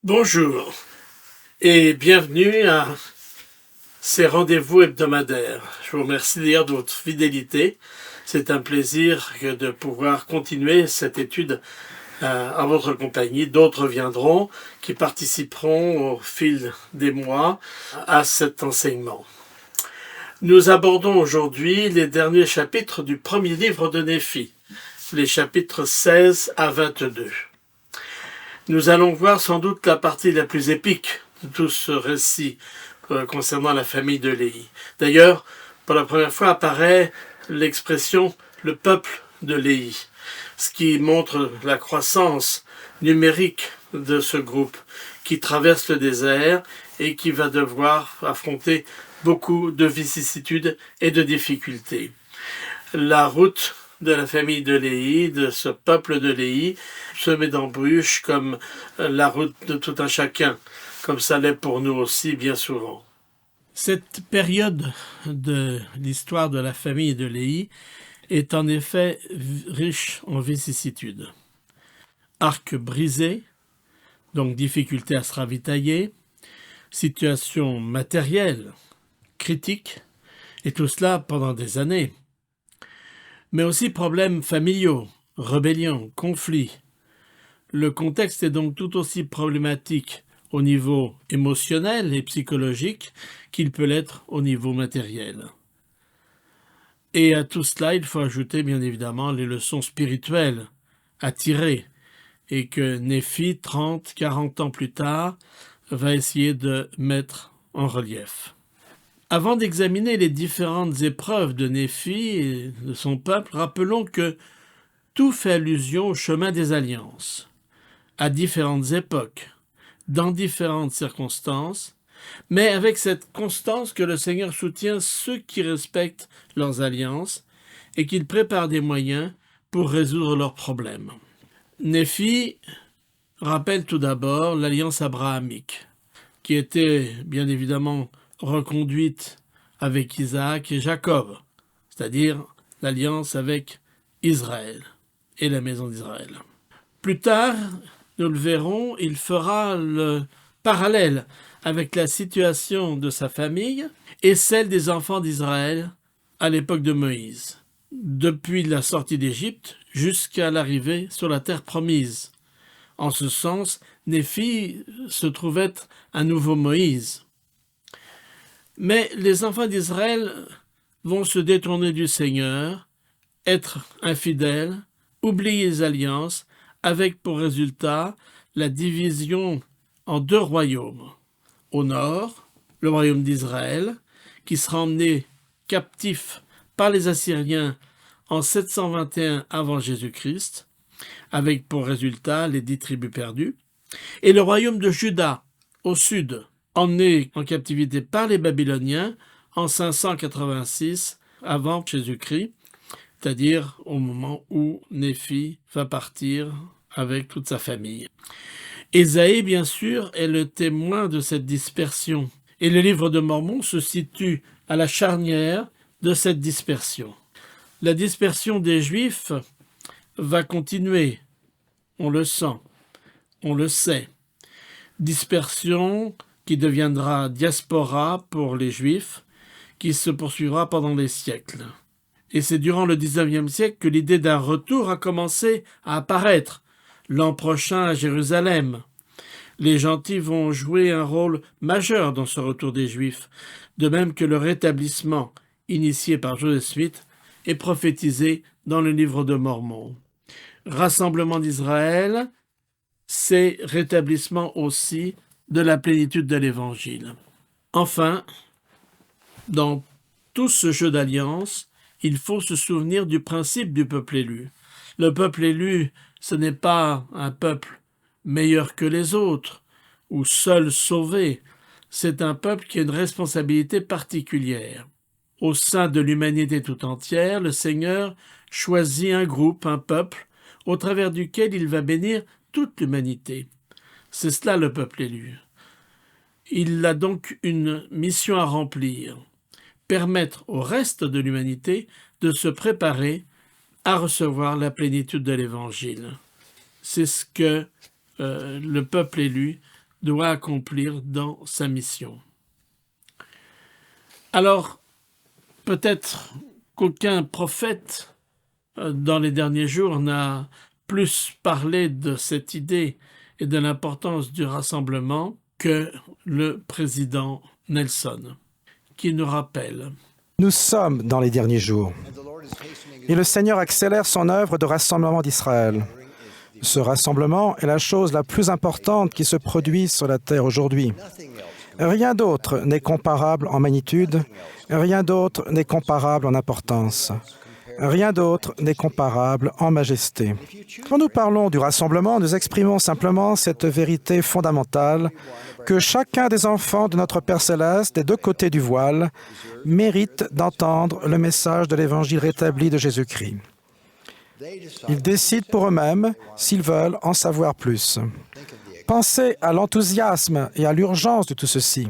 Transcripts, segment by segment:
Bonjour et bienvenue à ces rendez-vous hebdomadaires. Je vous remercie d'ailleurs de votre fidélité. C'est un plaisir de pouvoir continuer cette étude à votre compagnie. D'autres viendront qui participeront au fil des mois à cet enseignement. Nous abordons aujourd'hui les derniers chapitres du premier livre de Néphi, les chapitres 16 à 22. Nous allons voir sans doute la partie la plus épique de tout ce récit concernant la famille de Léhi. D'ailleurs, pour la première fois apparaît l'expression « le peuple de Léhi », ce qui montre la croissance numérique de ce groupe qui traverse le désert et qui va devoir affronter beaucoup de vicissitudes et de difficultés. La route de la famille de Léhi, de ce peuple de Léhi, semé d'embûches comme la route de tout un chacun, comme ça l'est pour nous aussi bien souvent. Cette période de l'histoire de la famille de Léhi est en effet riche en vicissitudes. Arc brisé, donc difficulté à se ravitailler, situation matérielle critique, et tout cela pendant des années. Mais aussi problèmes familiaux, rébellions, conflits. Le contexte est donc tout aussi problématique au niveau émotionnel et psychologique qu'il peut l'être au niveau matériel. Et à tout cela, il faut ajouter bien évidemment les leçons spirituelles à tirer et que Néphi, 30, 40 ans plus tard, va essayer de mettre en relief. Avant d'examiner les différentes épreuves de Néphi et de son peuple, rappelons que tout fait allusion au chemin des alliances, à différentes époques, dans différentes circonstances, mais avec cette constance que le Seigneur soutient ceux qui respectent leurs alliances et qu'il prépare des moyens pour résoudre leurs problèmes. Néphi rappelle tout d'abord l'alliance abrahamique, qui était bien évidemment reconduite avec Isaac et Jacob, c'est-à-dire l'alliance avec Israël et la maison d'Israël. Plus tard, nous le verrons, il fera le parallèle avec la situation de sa famille et celle des enfants d'Israël à l'époque de Moïse, depuis la sortie d'Égypte jusqu'à l'arrivée sur la terre promise. En ce sens, Néphi se trouve être un nouveau Moïse. Mais les enfants d'Israël vont se détourner du Seigneur, être infidèles, oublier les alliances, avec pour résultat la division en deux royaumes. Au nord, le royaume d'Israël, qui sera emmené captif par les Assyriens en 721 avant Jésus-Christ, avec pour résultat les 10 tribus perdues, et le royaume de Juda, au sud, emmené en captivité par les Babyloniens en 586 avant Jésus-Christ, c'est-à-dire au moment où Néphi va partir avec toute sa famille. Ésaïe, bien sûr, est le témoin de cette dispersion, et le livre de Mormon se situe à la charnière de cette dispersion. La dispersion des Juifs va continuer, on le sent, on le sait. Dispersion qui deviendra diaspora pour les Juifs, qui se poursuivra pendant des siècles. Et c'est durant le XIXe siècle que l'idée d'un retour a commencé à apparaître, l'an prochain à Jérusalem. Les gentils vont jouer un rôle majeur dans ce retour des Juifs, de même que le rétablissement, initié par Joseph Smith, est prophétisé dans le livre de Mormon. Rassemblement d'Israël, c'est rétablissement aussi de la plénitude de l'Évangile. Enfin, dans tout ce jeu d'alliance, il faut se souvenir du principe du peuple élu. Le peuple élu, ce n'est pas un peuple meilleur que les autres, ou seul sauvé. C'est un peuple qui a une responsabilité particulière. Au sein de l'humanité tout entière, le Seigneur choisit un groupe, un peuple, au travers duquel il va bénir toute l'humanité. C'est cela le peuple élu. Il a donc une mission à remplir, permettre au reste de l'humanité de se préparer à recevoir la plénitude de l'Évangile. C'est ce que le peuple élu doit accomplir dans sa mission. Alors, peut-être qu'aucun prophète dans les derniers jours n'a plus parlé de cette idée et de l'importance du rassemblement que le président Nelson, qui nous rappelle: Nous sommes dans les derniers jours et le Seigneur accélère son œuvre de rassemblement d'Israël. Ce rassemblement est la chose la plus importante qui se produit sur la terre aujourd'hui. Rien d'autre n'est comparable en magnitude, rien d'autre n'est comparable en importance, rien d'autre n'est comparable en majesté. Quand nous parlons du rassemblement, nous exprimons simplement cette vérité fondamentale que chacun des enfants de notre Père Céleste des deux côtés du voile mérite d'entendre le message de l'Évangile rétabli de Jésus-Christ. Ils décident pour eux-mêmes s'ils veulent en savoir plus. Pensez à l'enthousiasme et à l'urgence de tout ceci.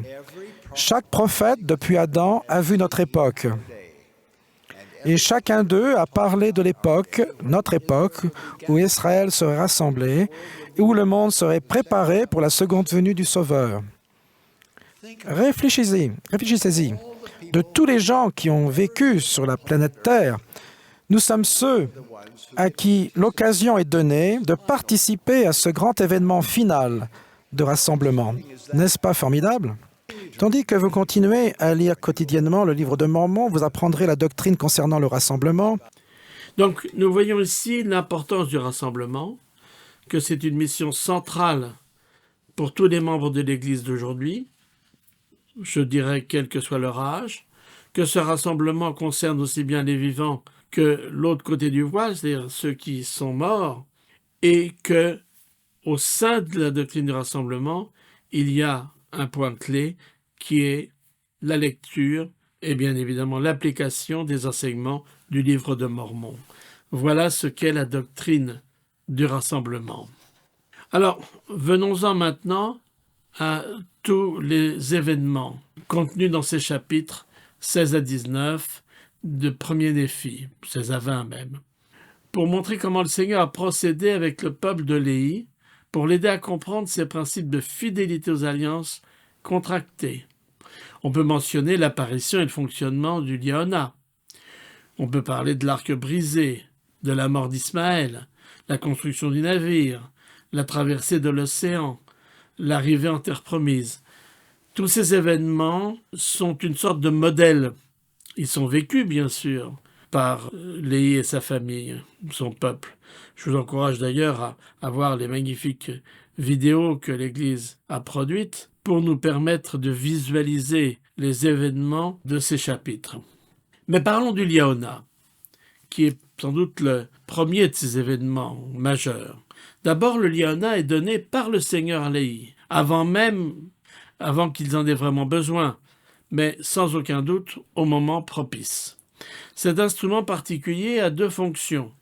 Chaque prophète depuis Adam a vu notre époque. Et chacun d'eux a parlé de l'époque, notre époque, où Israël serait rassemblé et où le monde serait préparé pour la seconde venue du Sauveur. Réfléchissez-y. De tous les gens qui ont vécu sur la planète Terre, nous sommes ceux à qui l'occasion est donnée de participer à ce grand événement final de rassemblement. N'est-ce pas formidable? Tandis que vous continuez à lire quotidiennement le livre de Mormon, vous apprendrez la doctrine concernant le rassemblement. Donc, nous voyons ici l'importance du rassemblement, que c'est une mission centrale pour tous les membres de l'Église d'aujourd'hui, je dirais quel que soit leur âge, que ce rassemblement concerne aussi bien les vivants que l'autre côté du voile, c'est-à-dire ceux qui sont morts, et que au sein de la doctrine du rassemblement, il y a un point clé qui est la lecture et bien évidemment l'application des enseignements du livre de Mormon. Voilà ce qu'est la doctrine du rassemblement. Alors, venons-en maintenant à tous les événements contenus dans ces chapitres 16 à 19 de premier Néphi, 16 à 20 même, pour montrer comment le Seigneur a procédé avec le peuple de Léhi, pour l'aider à comprendre ses principes de fidélité aux alliances contractées. On peut mentionner l'apparition et le fonctionnement du Liona. On peut parler de l'arc brisé, de la mort d'Ismaël, la construction du navire, la traversée de l'océan, l'arrivée en terre promise. Tous ces événements sont une sorte de modèle. Ils sont vécus, bien sûr, par Léhi et sa famille, son peuple. Je vous encourage d'ailleurs à voir les magnifiques vidéos que l'Église a produites pour nous permettre de visualiser les événements de ces chapitres. Mais parlons du Liona, qui est sans doute le premier de ces événements majeurs. D'abord, le Liona est donné par le Seigneur à Léhi, avant qu'ils en aient vraiment besoin, mais sans aucun doute au moment propice. Cet instrument particulier a deux fonctions.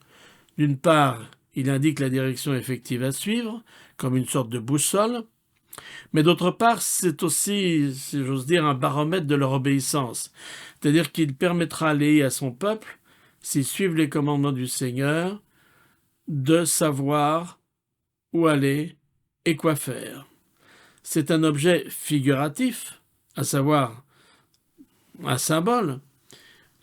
D'une part, il indique la direction effective à suivre, comme une sorte de boussole, mais d'autre part, c'est aussi, si j'ose dire, un baromètre de leur obéissance, c'est-à-dire qu'il permettra à Léhi et à son peuple, s'ils suivent les commandements du Seigneur, de savoir où aller et quoi faire. C'est un objet figuratif, à savoir un symbole,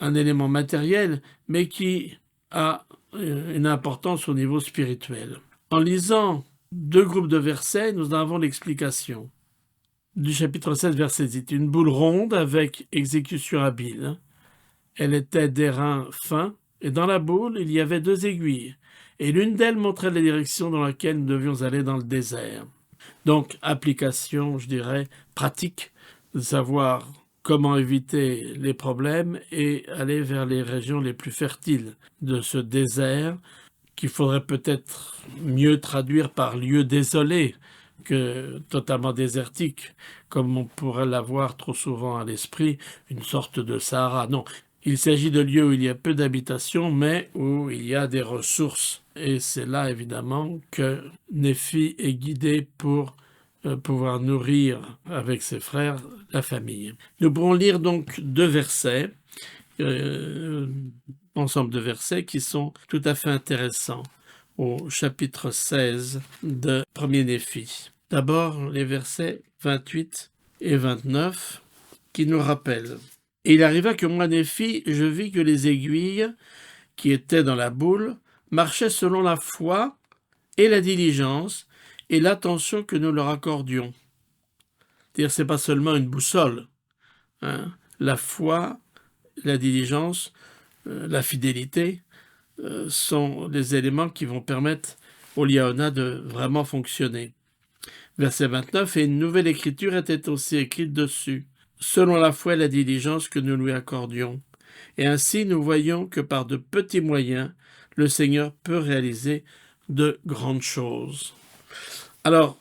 un élément matériel, mais qui a une importance au niveau spirituel. En lisant deux groupes de versets, nous avons l'explication. Du chapitre 16, verset 10. Une boule ronde avec exécution habile. Elle était d'airain fin, et dans la boule, il y avait deux aiguilles, et l'une d'elles montrait la direction dans laquelle nous devions aller dans le désert. Donc, application, je dirais, pratique, de savoir comment éviter les problèmes et aller vers les régions les plus fertiles de ce désert, qu'il faudrait peut-être mieux traduire par lieu désolé que totalement désertique, comme on pourrait l'avoir trop souvent à l'esprit, une sorte de Sahara. Non, il s'agit de lieux où il y a peu d'habitation, mais où il y a des ressources. Et c'est là, évidemment, que Néphi est guidé pour pouvoir nourrir avec ses frères la famille. Nous pourrons lire donc deux versets, ensemble de versets qui sont tout à fait intéressants, au chapitre 16 de 1er Néphi. D'abord, les versets 28 et 29 qui nous rappellent. « Et il arriva que moi, Néphi, je vis que les aiguilles qui étaient dans la boule marchaient selon la foi et la diligence et l'attention que nous leur accordions. » C'est-à-dire, ce n'est pas seulement une boussole. Hein. La foi, la diligence, la fidélité sont les éléments qui vont permettre au Liaona de vraiment fonctionner. Verset 29, « Et une nouvelle écriture était aussi écrite dessus, selon la foi et la diligence que nous lui accordions. Et ainsi nous voyons que par de petits moyens, le Seigneur peut réaliser de grandes choses. » Alors,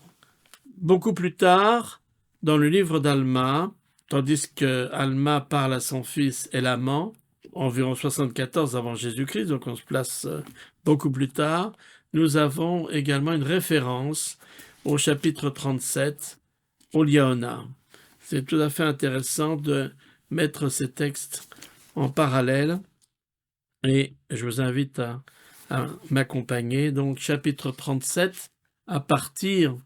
beaucoup plus tard, dans le livre d'Alma, tandis que Alma parle à son fils Élaman, environ 74 avant Jésus-Christ, donc on se place beaucoup plus tard, nous avons également une référence au chapitre 37, au Liaona. C'est tout à fait intéressant de mettre ces textes en parallèle et je vous invite à m'accompagner. Donc, chapitre 37, à partir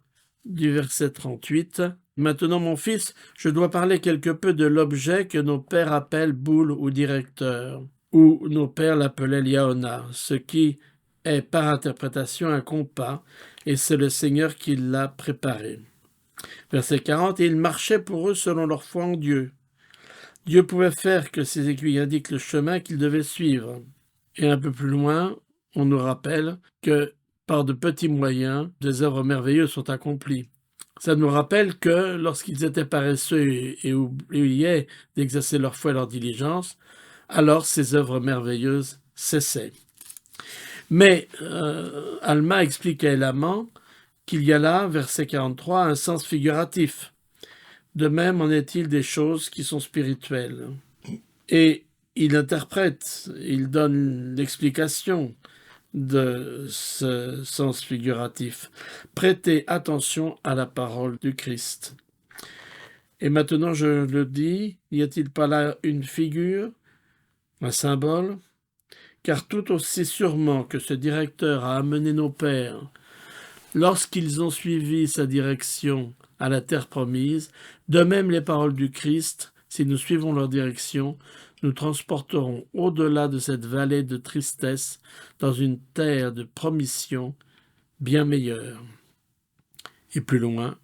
du verset 38. « Maintenant, mon fils, je dois parler quelque peu de l'objet que nos pères appellent boule ou directeur, ou nos pères l'appelaient Liaona, ce qui est par interprétation un compas, et c'est le Seigneur qui l'a préparé. » Verset 40, « Et ils marchaient pour eux selon leur foi en Dieu. Dieu pouvait faire que ces aiguilles indiquent le chemin qu'ils devaient suivre. » Et un peu plus loin, on nous rappelle que par de petits moyens, des œuvres merveilleuses sont accomplies. Ça nous rappelle que lorsqu'ils étaient paresseux et oubliaient d'exercer leur foi et leur diligence, alors ces œuvres merveilleuses cessaient. Mais Alma explique à Élaman qu'il y a là, verset 43, un sens figuratif. De même en est-il des choses qui sont spirituelles. Et il interprète, il donne l'explication de ce sens figuratif. Prêtez attention à la parole du Christ. Et maintenant, je le dis, n'y a-t-il pas là une figure, un symbole? Car tout aussi sûrement que ce directeur a amené nos pères, lorsqu'ils ont suivi sa direction à la terre promise, de même les paroles du Christ, si nous suivons leur direction, nous transporterons au-delà de cette vallée de tristesse dans une terre de promission bien meilleure. Et plus loin,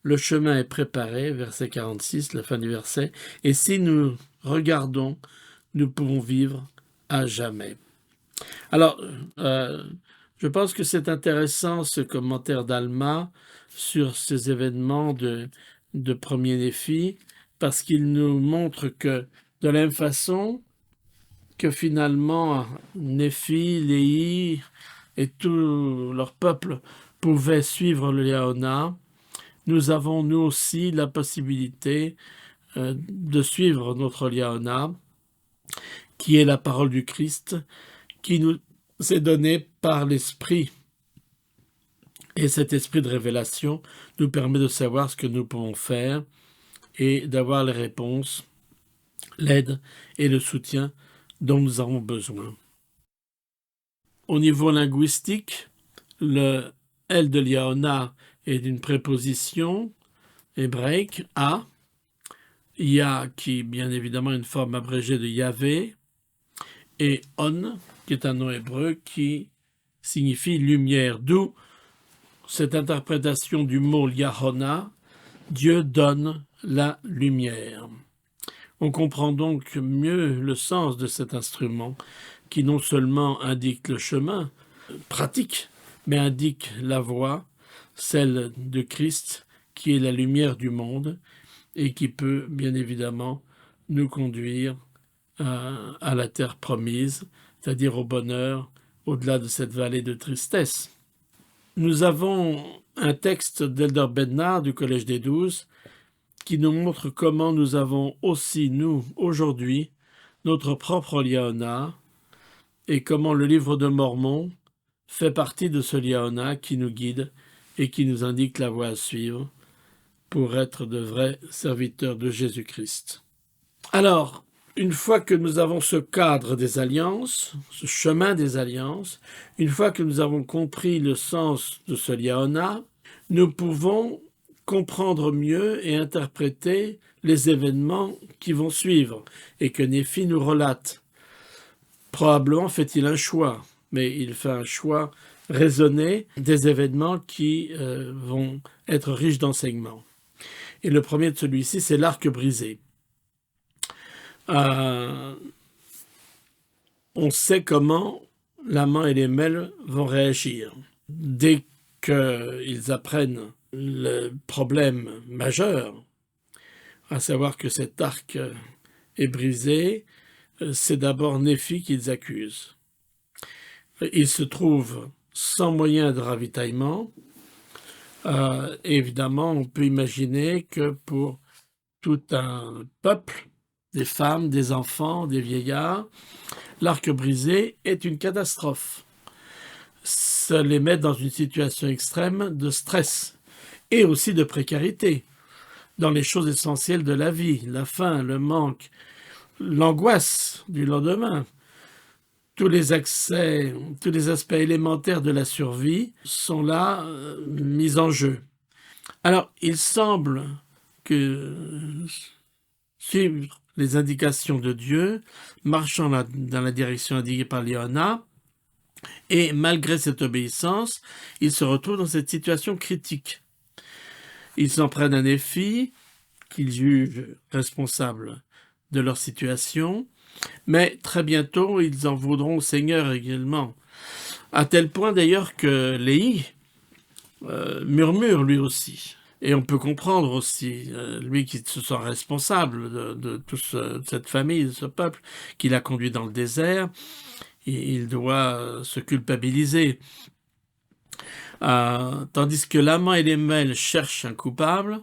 le chemin est préparé, verset 46, la fin du verset, et si nous regardons, nous pouvons vivre à jamais. Alors, je pense que c'est intéressant ce commentaire d'Alma sur ces événements de premier Néphi, parce qu'il nous montre que de la même façon que finalement Néphi, Léhi et tout leur peuple pouvaient suivre le Liaona, nous avons nous aussi la possibilité de suivre notre Liaona, qui est la parole du Christ, qui nous est donnée par l'Esprit. Et cet esprit de révélation nous permet de savoir ce que nous pouvons faire et d'avoir les réponses, l'aide et le soutien dont nous avons besoin. Au niveau linguistique, le El de Liaona est une préposition hébraïque « a », Ya qui bien évidemment est une forme abrégée de Yahvé, et On qui est un nom hébreu qui signifie lumière, d'où cette interprétation du mot Yahona, Dieu donne la lumière. On comprend donc mieux le sens de cet instrument qui non seulement indique le chemin pratique, mais indique la voie, celle de Christ, qui est la lumière du monde et qui peut bien évidemment nous conduire à la terre promise, c'est-à-dire au bonheur au-delà de cette vallée de tristesse. Nous avons un texte d'Elder Bednar du Collège des 12 qui nous montre comment nous avons aussi, nous, aujourd'hui, notre propre Liaona et comment le livre de Mormon fait partie de ce Liaona qui nous guide et qui nous indique la voie à suivre pour être de vrais serviteurs de Jésus-Christ. Alors, une fois que nous avons ce cadre des alliances, ce chemin des alliances, une fois que nous avons compris le sens de ce Liaona, nous pouvons comprendre mieux et interpréter les événements qui vont suivre et que Néphi nous relate. Probablement fait-il un choix, mais il fait un choix raisonné des événements qui vont être riches d'enseignements. Et le premier de celui-ci, c'est l'arc brisé. On sait comment l'amant et les mêles vont réagir. Dès qu'ils apprennent le problème majeur, à savoir que cet arc est brisé, c'est d'abord Néphi qu'ils accusent. Ils se trouvent sans moyen de ravitaillement. Évidemment, on peut imaginer que pour tout un peuple, des femmes, des enfants, des vieillards, l'arc brisé est une catastrophe. Ça les met dans une situation extrême de stress et aussi de précarité dans les choses essentielles de la vie, la faim, le manque, l'angoisse du lendemain. Tous les aspects élémentaires de la survie sont là mis en jeu. Alors, il semble que suivre les indications de Dieu, marchant dans la direction indiquée par Léona, et malgré cette obéissance, ils se retrouvent dans cette situation critique. Ils s'en prennent à Néphi, qu'ils jugent responsable de leur situation, mais très bientôt, ils en voudront au Seigneur également. À tel point d'ailleurs que Léhi murmure lui aussi. Et on peut comprendre aussi, lui qui se sent responsable de toute cette famille, de ce peuple qu'il a conduit dans le désert, il doit se culpabiliser. Tandis que l'amant et les mêles cherchent un coupable,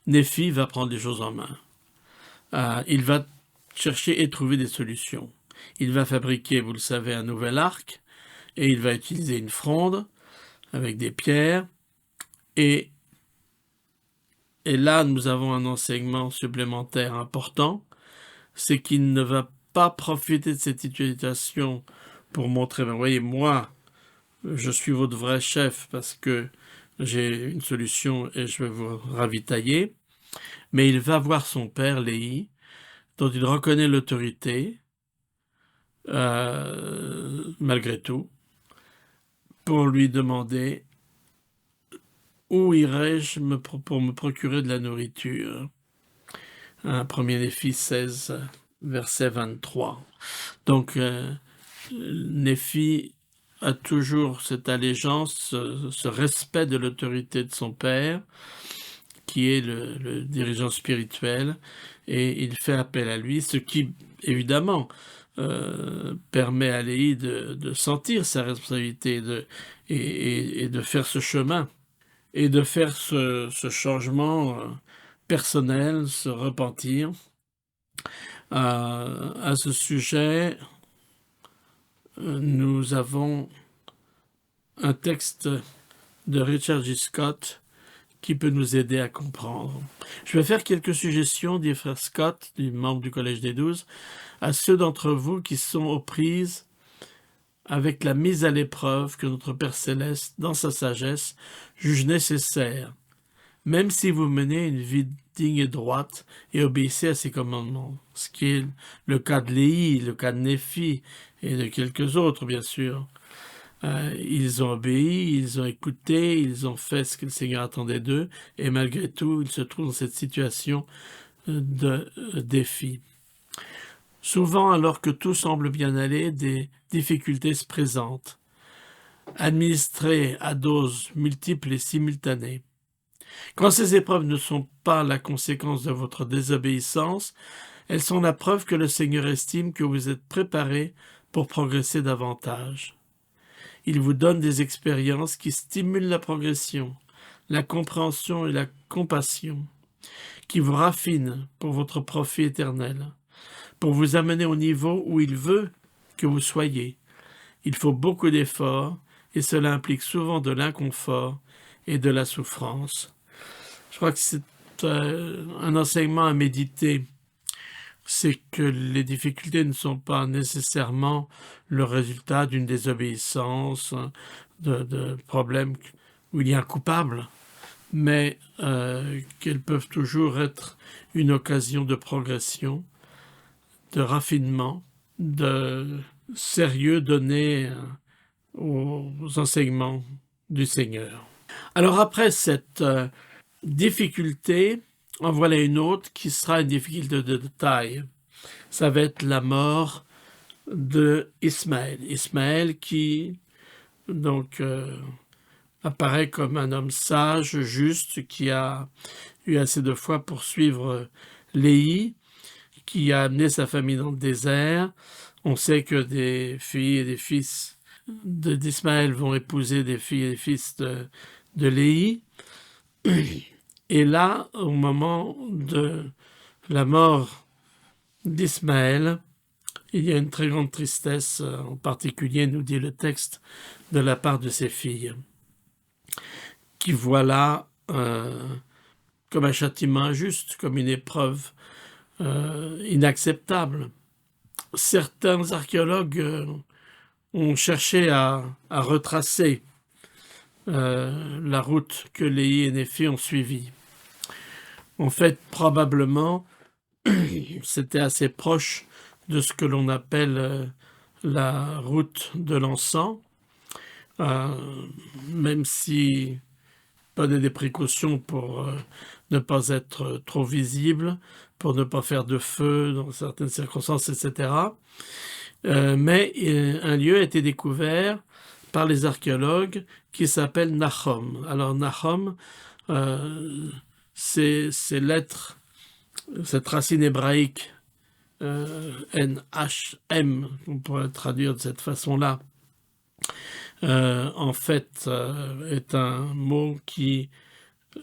Néphi va prendre les choses en main. Il va chercher et trouver des solutions. Il va fabriquer, vous le savez, un nouvel arc, et il va utiliser une fronde avec des pierres, et là nous avons un enseignement supplémentaire important, c'est qu'il ne va pas profiter de cette situation pour montrer, ben, voyez, moi, je suis votre vrai chef parce que j'ai une solution et je vais vous ravitailler, mais il va voir son père, Léhi, dont il reconnaît l'autorité, malgré tout, pour lui demander où irai-je pour me procurer de la nourriture. 1 Néphi 16, verset 23. Donc, Néphi a toujours cette allégeance, ce respect de l'autorité de son père, qui est le dirigeant spirituel, et il fait appel à lui, ce qui, évidemment, permet à Léhi de sentir sa responsabilité et de faire ce chemin, et de faire ce changement personnel, se repentir. À ce sujet, nous avons un texte de Richard G. Scott qui peut nous aider à comprendre. Je vais faire quelques suggestions, dit frère Scott, du membre du Collège des 12, à ceux d'entre vous qui sont aux prises avec la mise à l'épreuve que notre Père Céleste, dans sa sagesse, juge nécessaire, même si vous menez une vie digne et droite et obéissez à ses commandements. Ce qui est le cas de Léhi, le cas de Néphi et de quelques autres, bien sûr. Ils ont obéi, ils ont écouté, ils ont fait ce que le Seigneur attendait d'eux, et malgré tout, ils se trouvent dans cette situation de défi. Souvent, alors que tout semble bien aller, des difficultés se présentent, administrées à doses multiples et simultanées. Quand ces épreuves ne sont pas la conséquence de votre désobéissance, elles sont la preuve que le Seigneur estime que vous êtes préparés pour progresser davantage. Il vous donne des expériences qui stimulent la progression, la compréhension et la compassion, qui vous raffinent pour votre profit éternel, pour vous amener au niveau où il veut que vous soyez. Il faut beaucoup d'efforts et cela implique souvent de l'inconfort et de la souffrance. Je crois que c'est un enseignement à méditer. C'est que les difficultés ne sont pas nécessairement le résultat d'une désobéissance, de problèmes où il y a un coupable, mais qu'elles peuvent toujours être une occasion de progression, de raffinement, de sérieux donné aux enseignements du Seigneur. Alors après cette difficulté, en voilà une autre qui sera une difficulté de taille. Ça va être la mort de Ismaël. Ismaël qui donc apparaît comme un homme sage, juste, qui a eu assez de foi pour suivre Léhi, qui a amené sa famille dans le désert. On sait que des filles et des fils d'Ismaël vont épouser des filles et des fils de Léhi. Et là, au moment de la mort d'Ismaël, il y a une très grande tristesse, en particulier, nous dit le texte, de la part de ses filles, qui voient là comme un châtiment injuste, comme une épreuve inacceptable. Certains archéologues ont cherché à retracer la route que Léhi et Néphi ont suivie. En fait, probablement, c'était assez proche de ce que l'on appelle la route de l'encens, même si prenait des précautions pour ne pas être trop visible, pour ne pas faire de feu dans certaines circonstances, etc. Mais un lieu a été découvert par les archéologues qui s'appelle Nahom. Alors Nahom, ces lettres, cette racine hébraïque N-H-M, on pourrait traduire de cette façon-là, en fait est un mot qui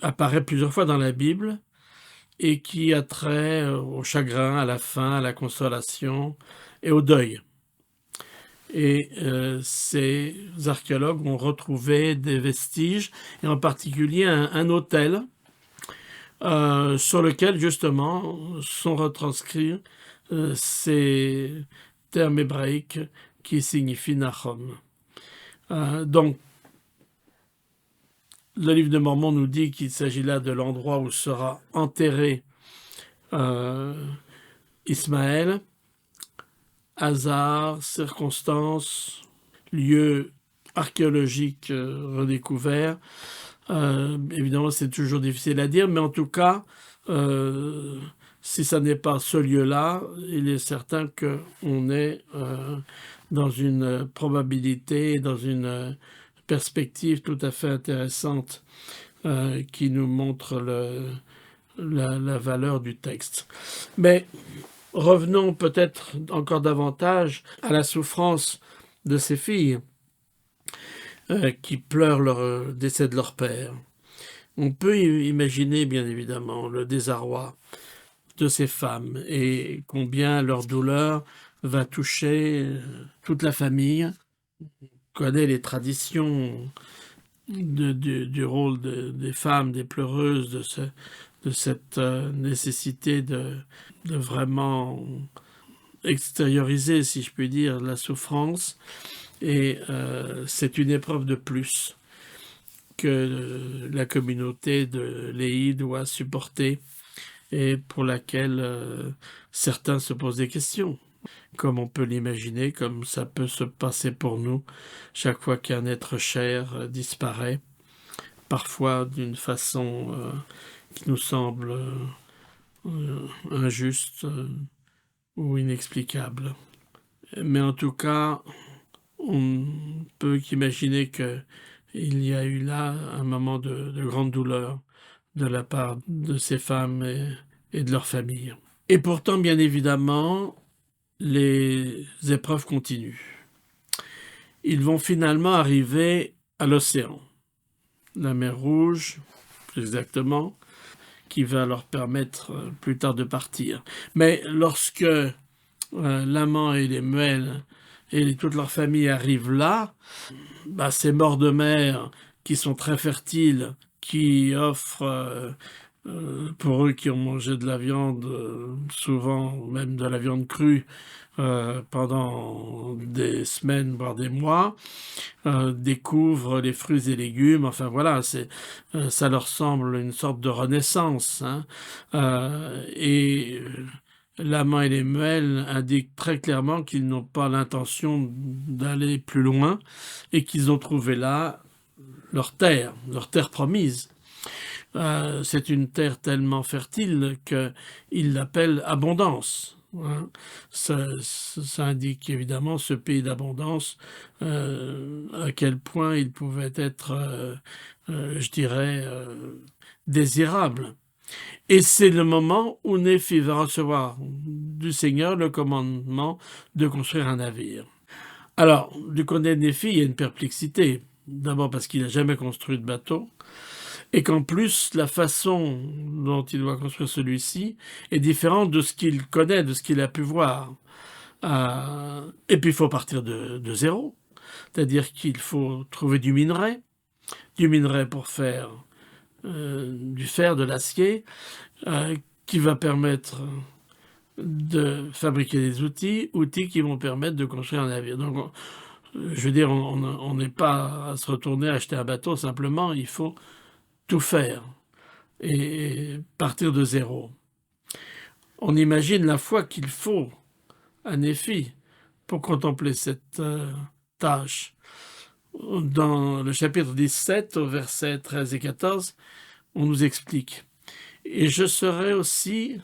apparaît plusieurs fois dans la Bible et qui a trait au chagrin, à la faim, à la consolation et au deuil. Et ces archéologues ont retrouvé des vestiges, et en particulier un autel sur lequel justement sont retranscrits ces termes hébraïques qui signifient Nahom. Donc, le livre de Mormon nous dit qu'il s'agit là de l'endroit où sera enterré Ismaël. Hasard, circonstances, lieux archéologiques redécouverts. Évidemment, c'est toujours difficile à dire, mais en tout cas, si ça n'est pas ce lieu-là, il est certain qu'on est dans une probabilité, dans une perspective tout à fait intéressante qui nous montre la valeur du texte. Mais revenons peut-être encore davantage à la souffrance de ces filles qui pleurent le décès de leur père. On peut imaginer, bien évidemment, le désarroi de ces femmes et combien leur douleur va toucher toute la famille. On connaît les traditions du rôle des femmes, des pleureuses, de cette nécessité de vraiment extérioriser, si je puis dire, la souffrance. Et c'est une épreuve de plus que la communauté de Léhi doit supporter et pour laquelle certains se posent des questions, comme on peut l'imaginer, comme ça peut se passer pour nous chaque fois qu'un être cher disparaît, parfois d'une façon qui nous semble injuste ou inexplicable. Mais en tout cas, on peut qu'imaginer qu'il y a eu là un moment de grande douleur de la part de ces femmes et de leurs familles. Et pourtant, bien évidemment, les épreuves continuent. Ils vont finalement arriver à l'océan, la mer Rouge, plus exactement, qui va leur permettre plus tard de partir. Mais lorsque l'amant et les Muel et toute leur famille arrivent là, ces morts de mer qui sont très fertiles, qui offrent pour eux qui ont mangé de la viande, souvent même de la viande crue, pendant des semaines, voire des mois, découvrent les fruits et légumes. Enfin voilà, ça leur semble une sorte de renaissance, hein. Et Laman et Lemuel indiquent très clairement qu'ils n'ont pas l'intention d'aller plus loin et qu'ils ont trouvé là leur terre promise. C'est une terre tellement fertile qu'ils l'appellent abondance, hein. Ça indique évidemment ce pays d'abondance, à quel point il pouvait être, je dirais, désirable. Et c'est le moment où Néphi va recevoir du Seigneur le commandement de construire un navire. Alors, du côté de Néphi, il y a une perplexité. D'abord parce qu'il n'a jamais construit de bateau, et qu'en plus, la façon dont il doit construire celui-ci est différente de ce qu'il connaît, de ce qu'il a pu voir. Et puis, il faut partir de zéro. C'est-à-dire qu'il faut trouver du minerai pour faire du fer, de l'acier, qui va permettre de fabriquer des outils qui vont permettre de construire un navire. Donc, je veux dire, on n'est pas à se retourner acheter un bateau, simplement, il faut tout faire et partir de zéro. On imagine la foi qu'il faut à Néphi pour contempler cette tâche. Dans le chapitre 17, au verset 13 et 14, on nous explique « Et je serai aussi,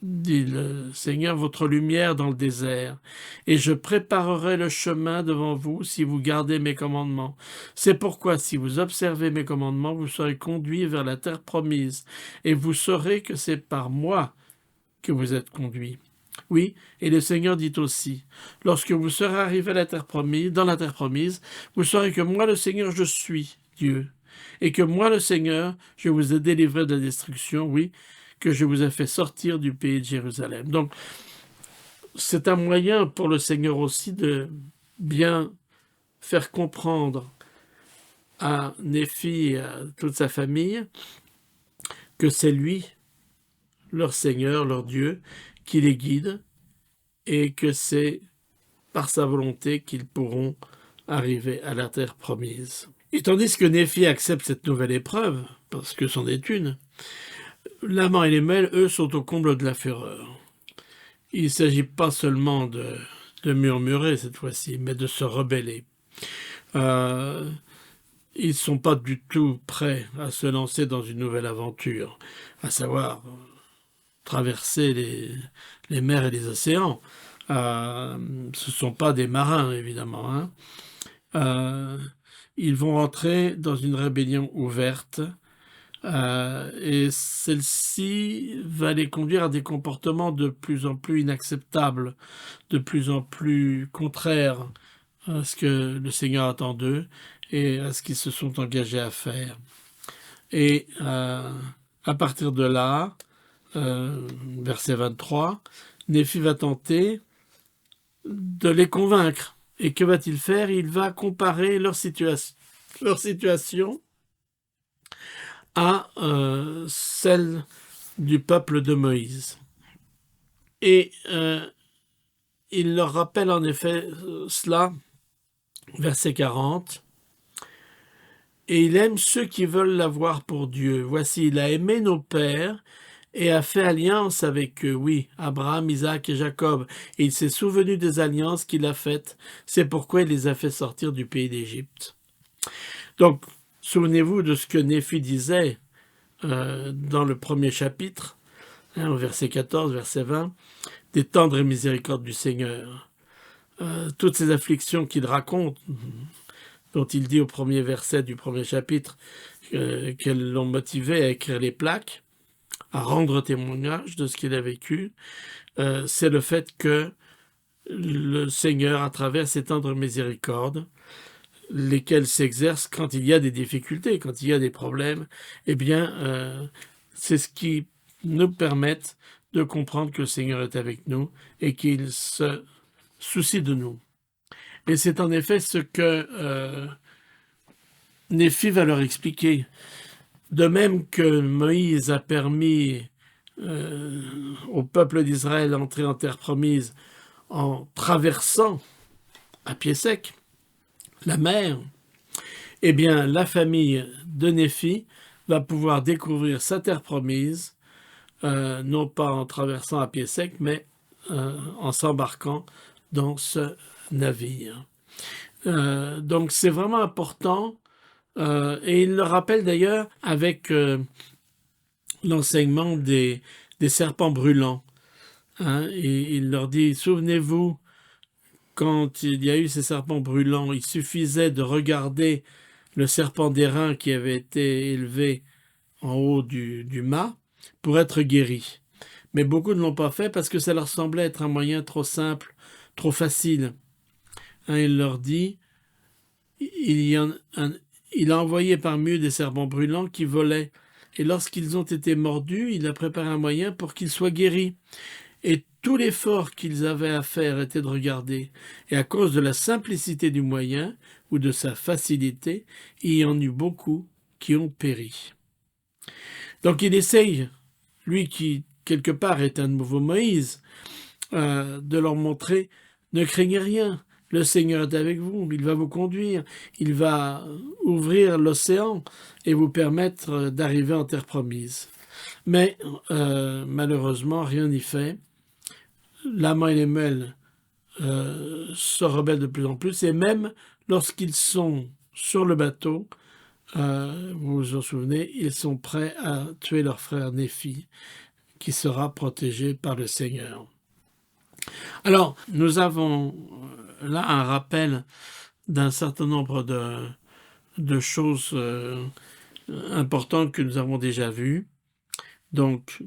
dit le Seigneur, votre lumière dans le désert, et je préparerai le chemin devant vous si vous gardez mes commandements. C'est pourquoi, si vous observez mes commandements, vous serez conduits vers la terre promise, et vous saurez que c'est par moi que vous êtes conduits. » Oui, et le Seigneur dit aussi, « Lorsque vous serez arrivés à la terre promise, dans la terre promise, vous saurez que moi, le Seigneur, je suis Dieu, et que moi, le Seigneur, je vous ai délivré de la destruction, oui, que je vous ai fait sortir du pays de Jérusalem. » Donc, c'est un moyen pour le Seigneur aussi de bien faire comprendre à Néphi et à toute sa famille que c'est lui, leur Seigneur, leur Dieu, qui les guide, et que c'est par sa volonté qu'ils pourront arriver à la terre promise. Et tandis que Néphi accepte cette nouvelle épreuve, parce que c'en est une, Laman et Lemuel, eux, sont au comble de la fureur. Il ne s'agit pas seulement de murmurer cette fois-ci, mais de se rebeller. Ils ne sont pas du tout prêts à se lancer dans une nouvelle aventure, à savoir traverser les mers et les océans. Ce ne sont pas des marins, évidemment, hein. Ils vont entrer dans une rébellion ouverte, et celle-ci va les conduire à des comportements de plus en plus inacceptables, de plus en plus contraires à ce que le Seigneur attend d'eux et à ce qu'ils se sont engagés à faire. Et à partir de là, verset 23, Néphi va tenter de les convaincre. Et que va-t-il faire? Il va comparer leur situation à celle du peuple de Moïse. Et il leur rappelle en effet cela, verset 40, « Et il aime ceux qui veulent l'avoir pour Dieu. Voici, il a aimé nos pères et a fait alliance avec eux, oui, Abraham, Isaac et Jacob. Et il s'est souvenu des alliances qu'il a faites. C'est pourquoi il les a fait sortir du pays d'Égypte. » Donc, souvenez-vous de ce que Néphi disait dans le premier chapitre, au verset 14, verset 20, « Des tendres et miséricordes du Seigneur. » Toutes ces afflictions qu'il raconte, dont il dit au premier verset du premier chapitre qu'elles l'ont motivé à écrire les plaques, à rendre témoignage de ce qu'il a vécu, c'est le fait que le Seigneur, à travers ses tendres miséricordes, lesquelles s'exercent quand il y a des difficultés, quand il y a des problèmes, eh bien, c'est ce qui nous permet de comprendre que le Seigneur est avec nous et qu'il se soucie de nous. Et c'est en effet ce que Néphi va leur expliquer. De même que Moïse a permis au peuple d'Israël d'entrer en terre promise en traversant à pied sec la mer, eh bien la famille de Néphi va pouvoir découvrir sa terre promise, non pas en traversant à pied sec, mais en s'embarquant dans ce navire. Donc c'est vraiment important, et il le rappelle d'ailleurs avec l'enseignement des serpents brûlants. Hein, et il leur dit, souvenez-vous, quand il y a eu ces serpents brûlants, il suffisait de regarder le serpent d'airain qui avait été élevé en haut du mât pour être guéri. Mais beaucoup ne l'ont pas fait parce que ça leur semblait être un moyen trop simple, trop facile. Hein, il leur dit, il a envoyé parmi eux des serpents brûlants qui volaient. Et lorsqu'ils ont été mordus, il a préparé un moyen pour qu'ils soient guéris. Et tout l'effort qu'ils avaient à faire était de regarder. Et à cause de la simplicité du moyen, ou de sa facilité, il y en eut beaucoup qui ont péri. Donc il essaye, lui qui quelque part est un nouveau Moïse, de leur montrer, ne craignez rien, le Seigneur est avec vous, il va vous conduire, il va ouvrir l'océan et vous permettre d'arriver en terre promise. Mais malheureusement, rien n'y fait. Laman et Lemuel se rebellent de plus en plus, et même lorsqu'ils sont sur le bateau, vous vous en souvenez, ils sont prêts à tuer leur frère Néphi, qui sera protégé par le Seigneur. Alors, nous avons là un rappel d'un certain nombre de choses importantes que nous avons déjà vues. Donc,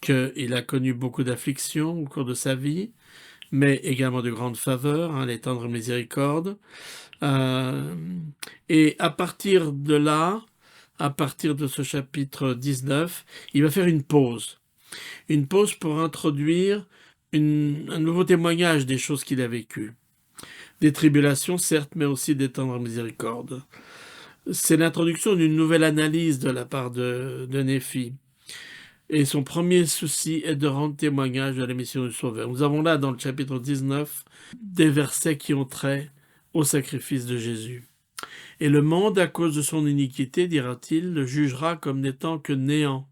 qu'il a connu beaucoup d'afflictions au cours de sa vie, mais également de grandes faveurs, hein, les tendres miséricordes. Et à partir de là, à partir de ce chapitre 19, il va faire une pause pour introduire un nouveau témoignage des choses qu'il a vécues. Des tribulations, certes, mais aussi des tendres miséricordes. C'est l'introduction d'une nouvelle analyse de la part de Néphi. Et son premier souci est de rendre témoignage de la mission du Sauveur. Nous avons là, dans le chapitre 19, des versets qui ont trait au sacrifice de Jésus. Et le monde, à cause de son iniquité, dira-t-il, le jugera comme n'étant que néant.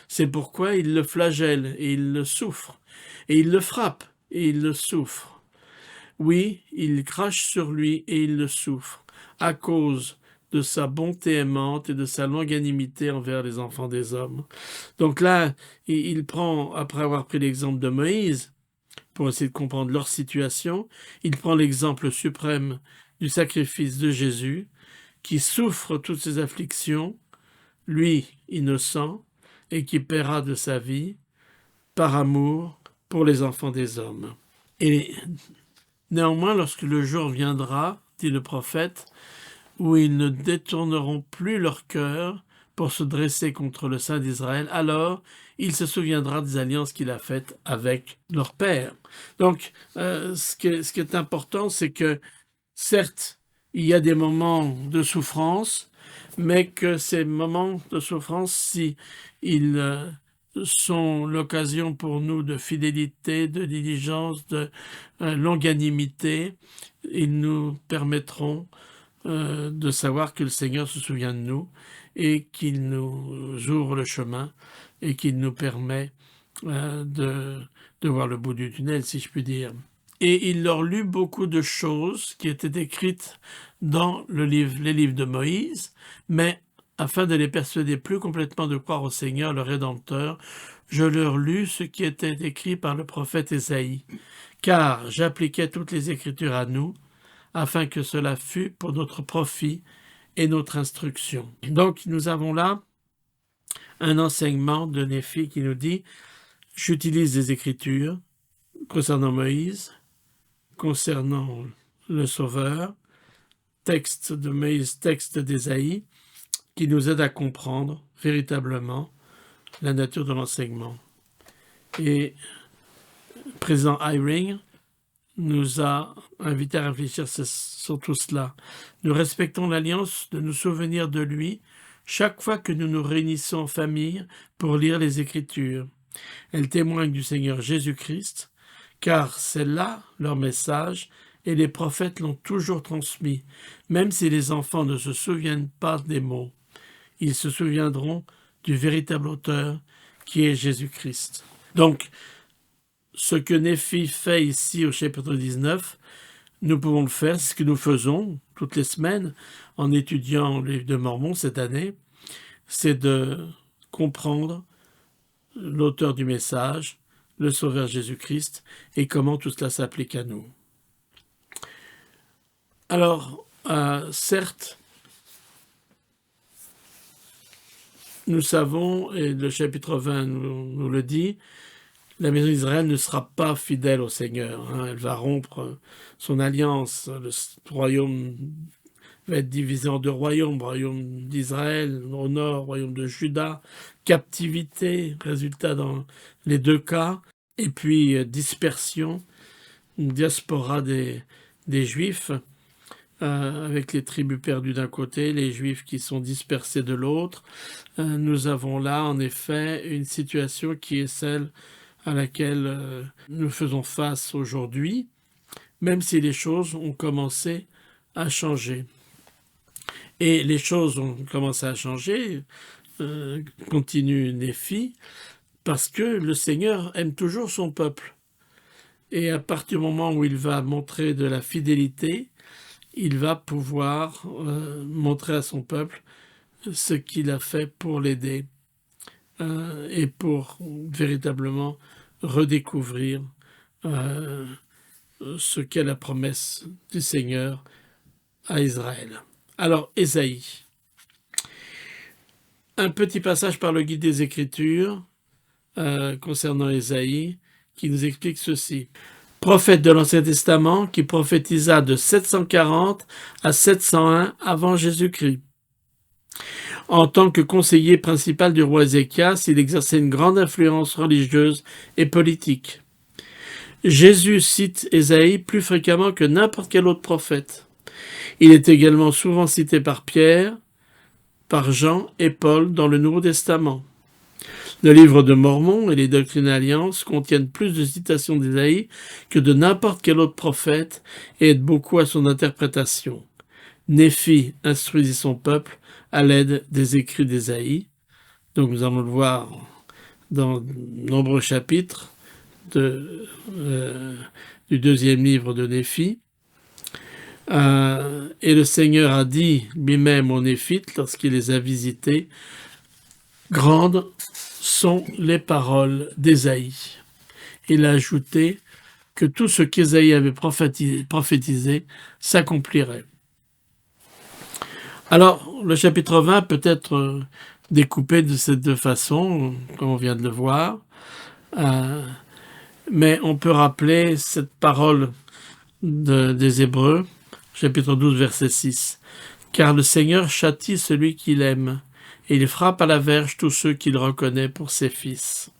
C'est pourquoi il le flagelle et il le souffre, et il le frappe et il le souffre. Oui, il crache sur lui et il le souffre, à cause de sa bonté aimante et de sa longanimité envers les enfants des hommes. Donc là, il prend, après avoir pris l'exemple de Moïse, pour essayer de comprendre leur situation, il prend l'exemple suprême du sacrifice de Jésus, qui souffre toutes ces afflictions, lui innocent, et qui paiera de sa vie, par amour, pour les enfants des hommes. Et néanmoins, lorsque le jour viendra, dit le prophète, où ils ne détourneront plus leur cœur pour se dresser contre le Saint d'Israël, alors il se souviendra des alliances qu'il a faites avec leur père. Donc, ce qui est important, c'est que, certes, il y a des moments de souffrance, mais que ces moments de souffrance, si ils sont l'occasion pour nous de fidélité, de diligence, de longanimité, ils nous permettront de savoir que le Seigneur se souvient de nous et qu'il nous ouvre le chemin et qu'il nous permet de voir le bout du tunnel, si je puis dire. Et il leur lut beaucoup de choses qui étaient écrites dans les livres de Moïse, mais afin de les persuader plus complètement de croire au Seigneur, le Rédempteur, je leur lus ce qui était écrit par le prophète Ésaïe, car j'appliquais toutes les Écritures à nous, afin que cela fût pour notre profit et notre instruction. Donc nous avons là un enseignement de Néphi qui nous dit « J'utilise des Écritures concernant Moïse, concernant le Sauveur, texte de Moïse, texte d'Ésaïe, qui nous aide à comprendre véritablement la nature de l'enseignement. » Et président Eyring nous a invités à réfléchir sur tout cela. Nous respectons l'alliance de nous souvenir de lui chaque fois que nous nous réunissons en famille pour lire les Écritures. Elles témoignent du Seigneur Jésus-Christ, car c'est là leur message, et les prophètes l'ont toujours transmis, même si les enfants ne se souviennent pas des mots. Ils se souviendront du véritable auteur, qui est Jésus-Christ. Donc, ce que Néphi fait ici au chapitre 19, nous pouvons le faire, c'est ce que nous faisons toutes les semaines en étudiant le livre de Mormon cette année, c'est de comprendre l'auteur du message, le Sauveur Jésus-Christ, et comment tout cela s'applique à nous. Alors, certes, nous savons, et le chapitre 20 nous le dit, la maison d'Israël ne sera pas fidèle au Seigneur. Elle va rompre son alliance. Le royaume va être divisé en deux royaumes. Royaume d'Israël au nord, royaume de Juda. Captivité, résultat dans les deux cas. Et puis dispersion, une diaspora des Juifs, avec les tribus perdues d'un côté, les Juifs qui sont dispersés de l'autre. Nous avons là, en effet, une situation qui est celle à laquelle nous faisons face aujourd'hui, même si les choses ont commencé à changer. Et les choses ont commencé à changer, continue Néphi, parce que le Seigneur aime toujours son peuple. Et à partir du moment où il va montrer de la fidélité, il va pouvoir montrer à son peuple ce qu'il a fait pour l'aider et pour véritablement redécouvrir ce qu'est la promesse du Seigneur à Israël. Alors, Ésaïe. Un petit passage par le guide des Écritures concernant Ésaïe qui nous explique ceci. Prophète de l'Ancien Testament qui prophétisa de 740 à 701 avant Jésus-Christ. En tant que conseiller principal du roi Ézéchias, il exerçait une grande influence religieuse et politique. Jésus cite Ésaïe plus fréquemment que n'importe quel autre prophète. Il est également souvent cité par Pierre, par Jean et Paul dans le Nouveau Testament. Le livre de Mormon et les Doctrines et Alliances contiennent plus de citations d'Ésaïe que de n'importe quel autre prophète et aident beaucoup à son interprétation. Néphi instruisit son peuple à l'aide des écrits d'Ésaïe. Donc nous allons le voir dans de nombreux chapitres du deuxième livre de Néphi. Et le Seigneur a dit lui-même aux Néphites, lorsqu'il les a visités, « Grandes sont les paroles d'Ésaïe. » Il a ajouté que tout ce qu'Ésaïe avait prophétisé s'accomplirait. Alors, le chapitre 20 peut être découpé de ces deux façons, comme on vient de le voir, mais on peut rappeler cette parole des Hébreux, chapitre 12, verset 6. « Car le Seigneur châtie celui qu'il aime, et il frappe à la verge tous ceux qu'il reconnaît pour ses fils. »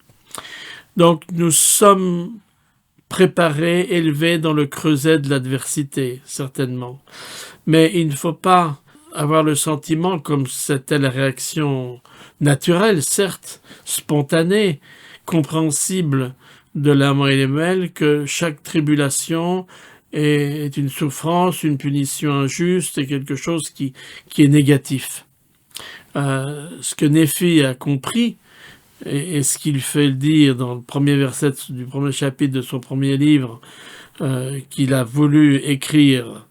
Donc, nous sommes préparés, élevés dans le creuset de l'adversité, certainement. Mais il ne faut pas avoir le sentiment, comme c'était la réaction naturelle, certes, spontanée, compréhensible de l'âme et Emmanuel, que chaque tribulation est une souffrance, une punition injuste et quelque chose qui est négatif. Ce que Néphi a compris, et ce qu'il fait dire dans le premier verset du premier chapitre de son premier livre, qu'il a voulu écrire,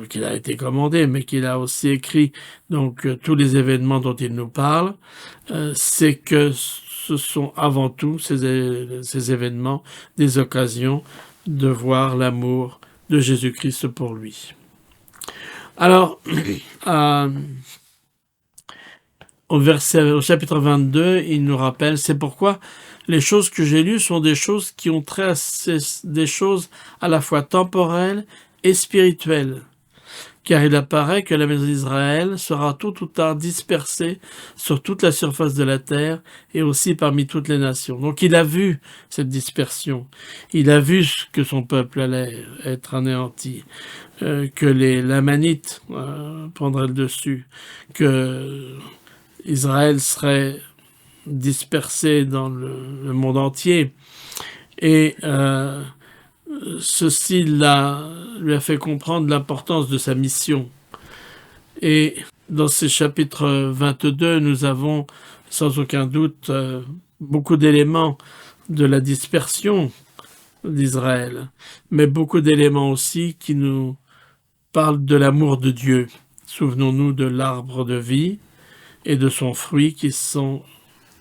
qu'il a été commandé, mais qu'il a aussi écrit donc tous les événements dont il nous parle, c'est que ce sont avant tout ces événements des occasions de voir l'amour de Jésus-Christ pour lui. Alors, au chapitre 22, il nous rappelle, c'est pourquoi les choses que j'ai lues sont des choses qui ont trait à des choses à la fois temporelles et spirituelles, car il apparaît que la maison d'Israël sera tôt ou tard dispersée sur toute la surface de la terre et aussi parmi toutes les nations. Donc il a vu cette dispersion, il a vu que son peuple allait être anéanti, que les Lamanites prendraient le dessus, que Israël serait dispersé dans le monde entier. Et ceci lui a fait comprendre l'importance de sa mission. Et dans ces chapitres 22, nous avons sans aucun doute beaucoup d'éléments de la dispersion d'Israël, mais beaucoup d'éléments aussi qui nous parlent de l'amour de Dieu. Souvenons-nous de l'arbre de vie et de son fruit qui sont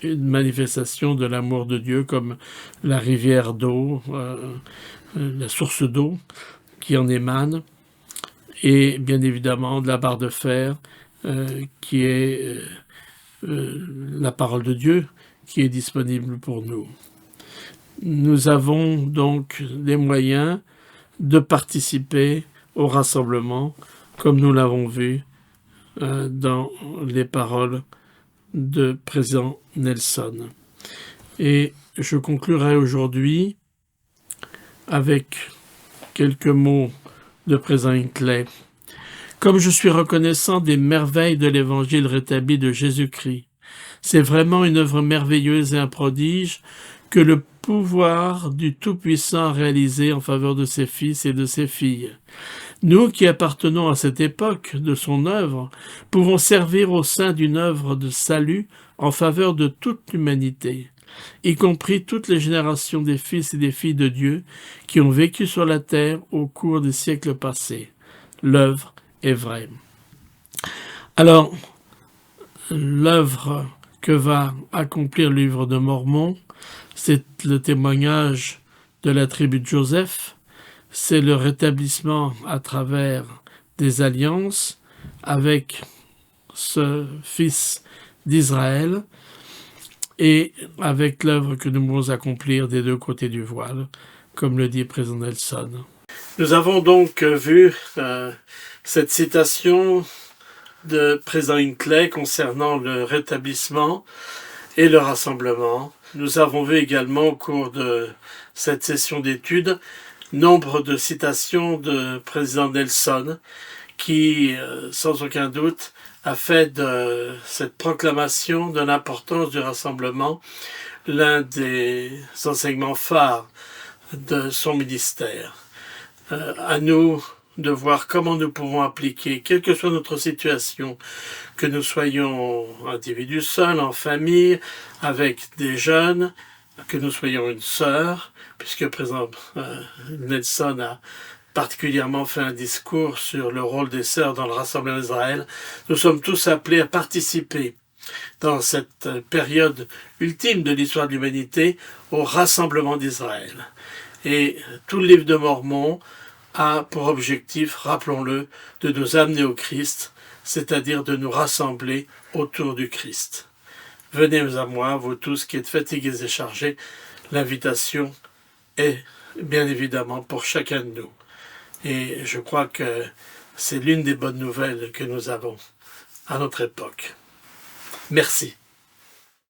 une manifestation de l'amour de Dieu, comme la rivière d'eau, la source d'eau qui en émane, et bien évidemment de la barre de fer qui est la parole de Dieu qui est disponible pour nous. Nous avons donc les moyens de participer au rassemblement, comme nous l'avons vu dans les paroles de président Nelson. Et je conclurai aujourd'hui avec quelques mots de président Hinckley. Comme je suis reconnaissant des merveilles de l'évangile rétabli de Jésus-Christ, c'est vraiment une œuvre merveilleuse et un prodige que le pouvoir du Tout-Puissant a réalisé en faveur de ses fils et de ses filles. Nous qui appartenons à cette époque de son œuvre, pouvons servir au sein d'une œuvre de salut en faveur de toute l'humanité, y compris toutes les générations des fils et des filles de Dieu qui ont vécu sur la terre au cours des siècles passés. L'œuvre est vraie. Alors, l'œuvre que va accomplir le livre de Mormon, c'est le témoignage de la tribu de Joseph, c'est le rétablissement à travers des alliances avec ce fils d'Israël et avec l'œuvre que nous pouvons accomplir des deux côtés du voile, comme le dit le président Nelson. Nous avons donc vu cette citation de président Hinckley concernant le rétablissement et le rassemblement. Nous avons vu également au cours de cette session d'études nombre de citations de président Nelson qui, sans aucun doute, a fait de cette proclamation de l'importance du rassemblement l'un des enseignements phares de son ministère. À nous de voir comment nous pouvons appliquer, quelle que soit notre situation, que nous soyons individus seuls, en famille, avec des jeunes, que nous soyons une sœur, puisque par exemple Nelson a particulièrement fait un discours sur le rôle des sœurs dans le rassemblement d'Israël. Nous sommes tous appelés à participer dans cette période ultime de l'histoire de l'humanité au rassemblement d'Israël. Et tout le livre de Mormon a pour objectif, rappelons-le, de nous amener au Christ, c'est-à-dire de nous rassembler autour du Christ. Venez à moi, vous tous qui êtes fatigués et chargés, l'invitation est bien évidemment pour chacun de nous. Et je crois que c'est l'une des bonnes nouvelles que nous avons à notre époque. Merci.